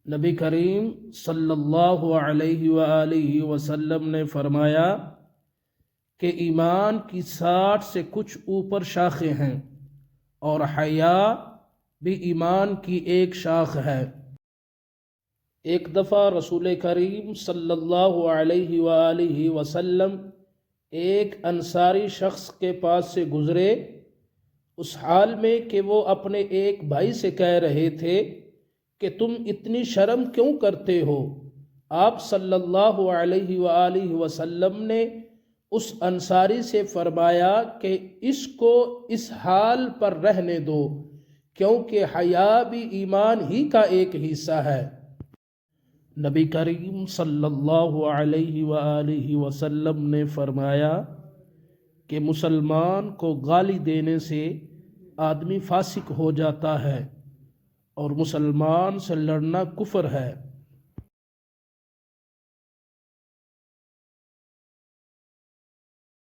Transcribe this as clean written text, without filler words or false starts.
نبی کریم صلی اللہ علیہ وآلہ وسلم نے فرمایا کہ ایمان کی 60 سے کچھ اوپر شاخیں ہیں اور حیا بھی ایمان کی ایک شاخ ہے۔ ایک دفعہ رسول کریم صلی اللہ علیہ وآلہ وسلم ایک انصاری شخص کے پاس سے گزرے، اس حال میں کہ وہ اپنے ایک بھائی سے کہہ رہے تھے کہ تم اتنی شرم کیوں کرتے ہو؟ آپ صلی اللہ علیہ وآلہ وسلم نے اس انصاری سے فرمایا کہ اس کو اس حال پر رہنے دو، کیونکہ حیا بھی ایمان ہی کا ایک حصہ ہے۔ نبی کریم صلی اللہ علیہ وآلہ وسلم نے فرمایا کہ مسلمان کو گالی دینے سے آدمی فاسق ہو جاتا ہے اور مسلمان سے لڑنا کفر ہے۔